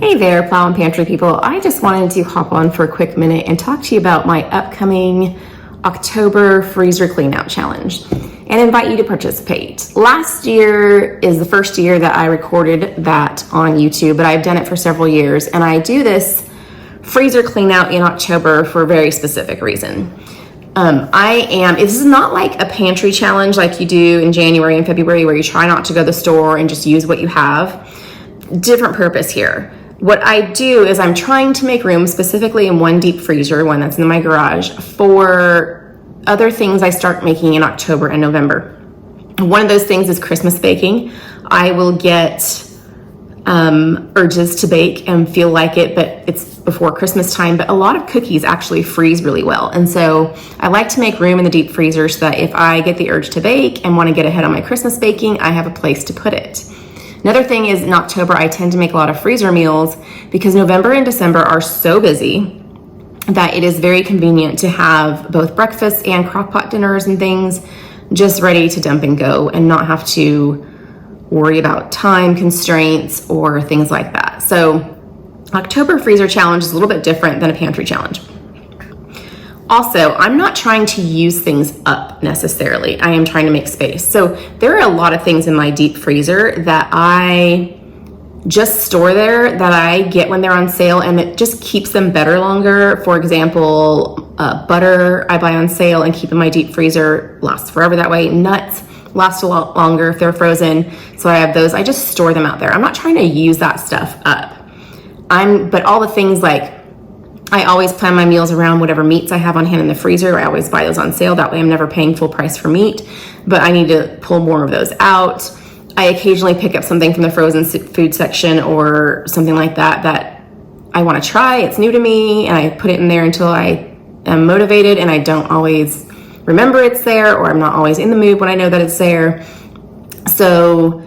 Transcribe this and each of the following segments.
Hey there, Plow and Pantry people. I just wanted to hop on for a quick minute and talk to you about my upcoming October freezer cleanout challenge and invite you to participate. Last year is the first year that I recorded that on YouTube, but I've done it for several years, and I do this freezer cleanout in October for a very specific reason. This is not like a pantry challenge like you do in January and February where you try not to go to the store and just use what you have. Different purpose here. What I do is I'm trying to make room specifically in one deep freezer, one that's in my garage, for other things I start making in October and November. One of those things is Christmas baking. I will get urges to bake and feel like it, but it's before Christmas time. But a lot of cookies actually freeze really well. And so I like to make room in the deep freezer so that if I get the urge to bake and want to get ahead on my Christmas baking, I have a place to put it. Another thing is in October, I tend to make a lot of freezer meals because November and December are so busy that it is very convenient to have both breakfast and crockpot dinners and things just ready to dump and go and not have to worry about time constraints or things like that. So October freezer challenge is a little bit different than a pantry challenge. Also, I'm not trying to use things up necessarily. I am trying to make space. So there are a lot of things in my deep freezer that I just store there that I get when they're on sale, and it just keeps them better longer. For example, butter I buy on sale and keep in my deep freezer, lasts forever that way. Nuts last a lot longer if they're frozen. So I have those. I just store them out there. I'm not trying to use that stuff up. But all the things like, I always plan my meals around whatever meats I have on hand in the freezer. I always buy those on sale. That way I'm never paying full price for meat, but I need to pull more of those out. I occasionally pick up something from the frozen food section or something like that that I want to try. It's new to me, and I put it in there until I am motivated, and I don't always remember it's there, or I'm not always in the mood when I know that it's there. So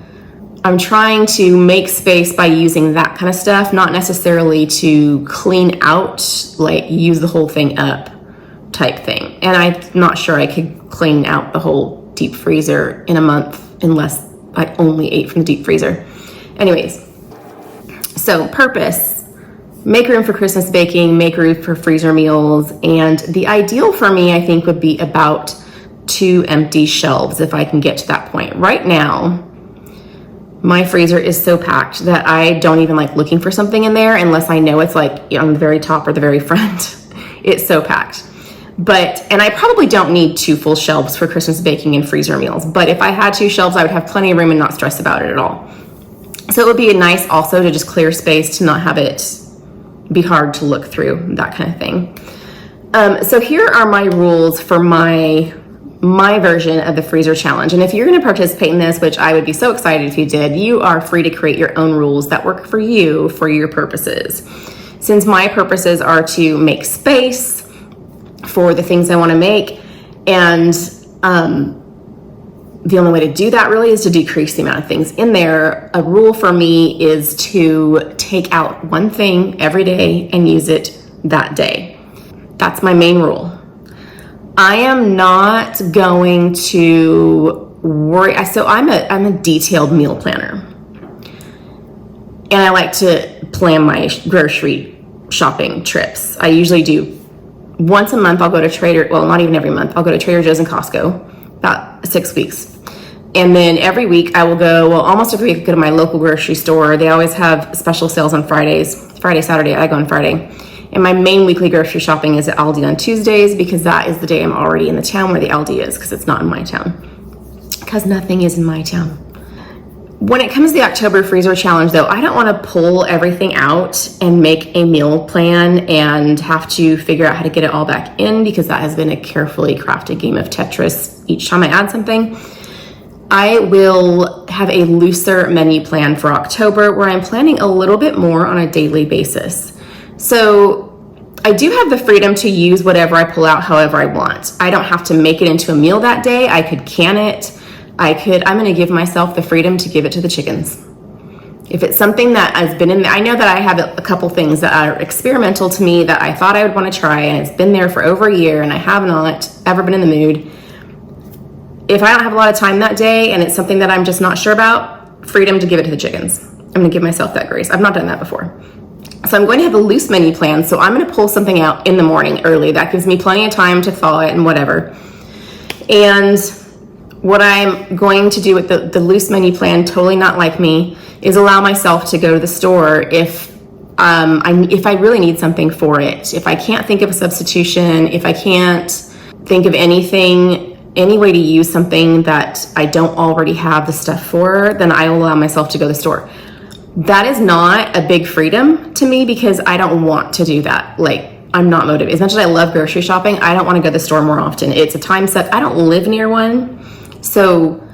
I'm trying to make space by using that kind of stuff, not necessarily to clean out, like use the whole thing up type thing. And I'm not sure I could clean out the whole deep freezer in a month unless I only ate from the deep freezer. Anyways, so purpose, make room for Christmas baking, make room for freezer meals. And the ideal for me, I think, would be about 2 empty shelves if I can get to that point. Right now, my freezer is so packed that I don't even like looking for something in there unless I know it's like on the very top or the very front. It's so packed. And I probably don't need 2 full shelves for Christmas baking and freezer meals. But if I had 2 shelves, I would have plenty of room and not stress about it at all. So it would be nice also to just clear space, to not have it be hard to look through, that kind of thing. So here are my rules for my version of the freezer challenge. And if you're going to participate in this, which I would be so excited if you did, you are free to create your own rules that work for you for your purposes. Since my purposes are to make space for the things I want to make, and the only way to do that really is to decrease the amount of things in there. A rule for me is to take out one thing every day and use it that day. That's my main rule. I am not going to worry. So I'm a detailed meal planner, and I like to plan my grocery shopping trips. I usually do once a month. I'll go to not even every month. I'll go to Trader Joe's and Costco about 6 weeks. And then every week I will go, almost every week I go to my local grocery store. They always have special sales on Fridays. Friday, Saturday, I go on Friday. And my main weekly grocery shopping is at Aldi on Tuesdays, because that is the day I'm already in the town where the Aldi is, because it's not in my town. Because nothing is in my town. When it comes to the October freezer challenge, though, I don't want to pull everything out and make a meal plan and have to figure out how to get it all back in, because that has been a carefully crafted game of Tetris each time I add something. I will have a looser menu plan for October where I'm planning a little bit more on a daily basis. So I do have the freedom to use whatever I pull out however I want. I don't have to make it into a meal that day. I could can it. I'm going to give myself the freedom to give it to the chickens. If it's something that has been in there, I know that I have a couple things that are experimental to me that I thought I would want to try, and it's been there for over a year and I have not ever been in the mood. If I don't have a lot of time that day and it's something that I'm just not sure about, freedom to give it to the chickens. I'm going to give myself that grace. I've not done that before. So I'm going to have a loose menu plan. So I'm going to pull something out in the morning early. That gives me plenty of time to thaw it and whatever. And what I'm going to do with the loose menu plan, totally not like me, is allow myself to go to the store if I really need something for it. If I can't think of a substitution, if I can't think of anything, any way to use something that I don't already have the stuff for, then I will allow myself to go to the store. That is not a big freedom to me because I don't want to do that. Like, I'm not motivated. As much as I love grocery shopping, I don't want to go to the store more often. It's a time suck. I don't live near one. So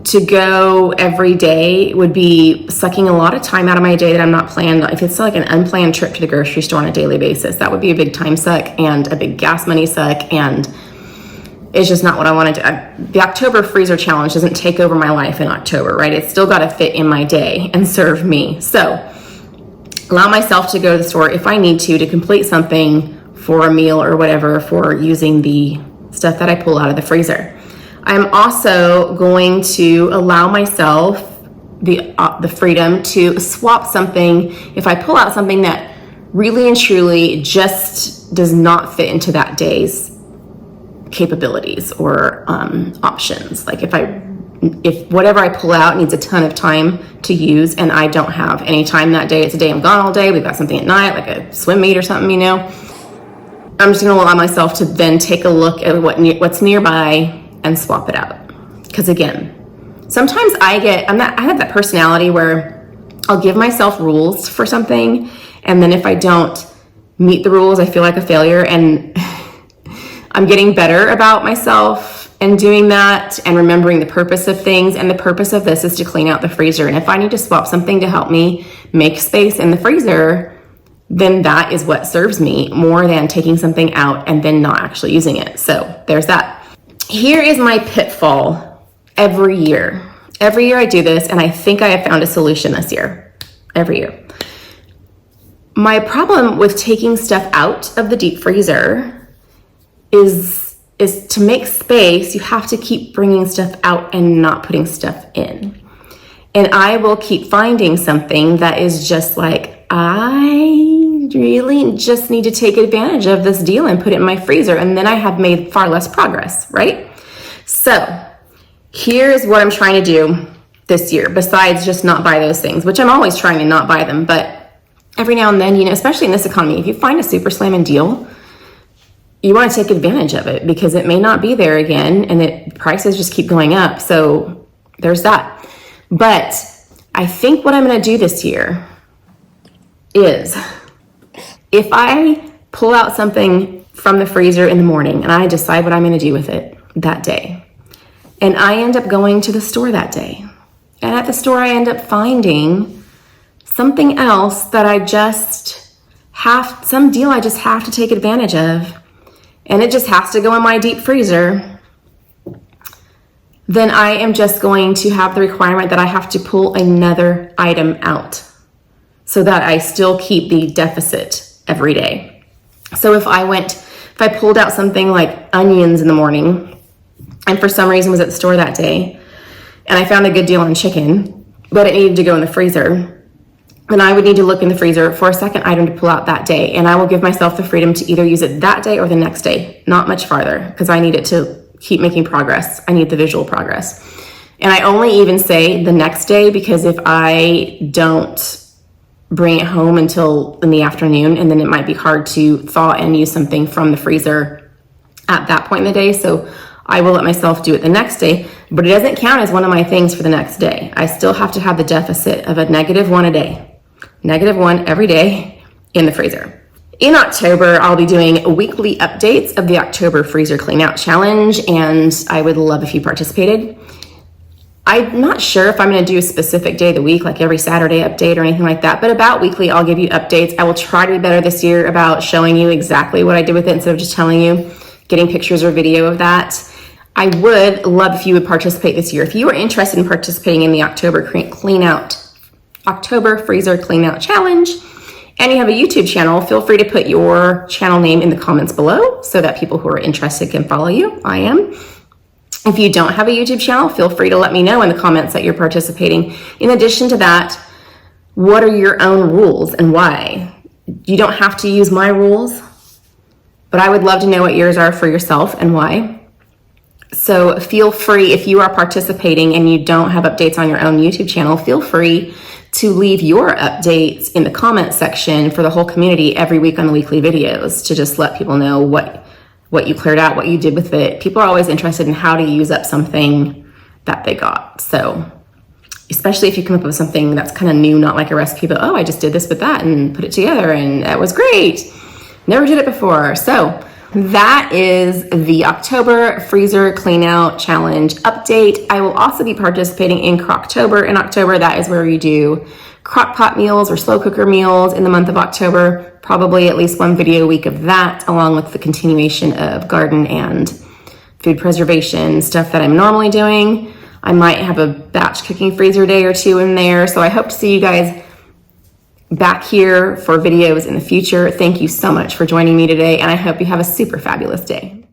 to go every day would be sucking a lot of time out of my day that I'm not planned. If it's like an unplanned trip to the grocery store on a daily basis, that would be a big time suck and a big gas money suck. And it's just not what I want to do. The October freezer challenge doesn't take over my life in October, right? It's still got to fit in my day and serve me. So allow myself to go to the store if I need to complete something for a meal or whatever for using the stuff that I pull out of the freezer. I'm also going to allow myself the freedom to swap something if I pull out something that really and truly just does not fit into that day's capabilities or options. Like if whatever I pull out needs a ton of time to use and I don't have any time that day, it's a day I'm gone all day, we've got something at night, like a swim meet or something, you know, I'm just going to allow myself to then take a look at what's nearby and swap it out. Because again, sometimes I have that personality where I'll give myself rules for something, and then if I don't meet the rules, I feel like a failure, and I'm getting better about myself and doing that and remembering the purpose of things. And the purpose of this is to clean out the freezer. And if I need to swap something to help me make space in the freezer, then that is what serves me more than taking something out and then not actually using it. So there's that. Here is my pitfall every year. Every year I do this, and I think I have found a solution this year. Every year. My problem with taking stuff out of the deep freezer is to make space, you have to keep bringing stuff out and not putting stuff in. And I will keep finding something that is just like, I really just need to take advantage of this deal and put it in my freezer. And then I have made far less progress, right? So here's what I'm trying to do this year, besides just not buy those things, which I'm always trying to not buy them. But every now and then, you know, especially in this economy, if you find a super slamming deal, you want to take advantage of it because it may not be there again and prices just keep going up. So there's that. But I think what I'm going to do this year is if I pull out something from the freezer in the morning and I decide what I'm going to do with it that day, and I end up going to the store that day, and at the store I end up finding something else that some deal I just have to take advantage of, and it just has to go in my deep freezer, then I am just going to have the requirement that I have to pull another item out so that I still keep the deficit every day. So if I pulled out something like onions in the morning and for some reason was at the store that day and I found a good deal on chicken, but it needed to go in the freezer, then I would need to look in the freezer for a second item to pull out that day. And I will give myself the freedom to either use it that day or the next day, not much farther, because I need it to keep making progress. I need the visual progress. And I only even say the next day because if I don't bring it home until in the afternoon, and then it might be hard to thaw and use something from the freezer at that point in the day. So I will let myself do it the next day, but it doesn't count as one of my things for the next day. I still have to have the deficit of a -1 a day, -1 every day in the freezer. In October, I'll be doing weekly updates of the October Freezer Cleanout Challenge, and I would love if you participated. I'm not sure if I'm going to do a specific day of the week, like every Saturday update or anything like that, but about weekly, I'll give you updates. I will try to be better this year about showing you exactly what I did with it instead of just telling you, getting pictures or video of that. I would love if you would participate this year. If you are interested in participating in the October Freezer Cleanout Challenge, and you have a YouTube channel, feel free to put your channel name in the comments below so that people who are interested can follow you. I am. If you don't have a YouTube channel, feel free to let me know in the comments that you're participating. In addition to that, what are your own rules and why? You don't have to use my rules, but I would love to know what yours are for yourself and why. So feel free, if you are participating and you don't have updates on your own YouTube channel, feel free to leave your updates in the comment section for the whole community every week on the weekly videos, to just let people know what you cleared out, what you did with it. People are always interested in how to use up something that they got. So especially if you come up with something that's kind of new, not like a recipe, but oh, I just did this with that and put it together and that was great. Never did it before. So that is the October freezer clean out challenge update. I will also be participating in Crocktober in October. That is where we do crock pot meals or slow cooker meals in the month of October. Probably at least one video a week of that, along with the continuation of garden and food preservation stuff that I'm normally doing. I might have a batch cooking freezer day or two in there. So I hope to see you guys back here for videos in the future. Thank you so much for joining me today, and I hope you have a super fabulous day.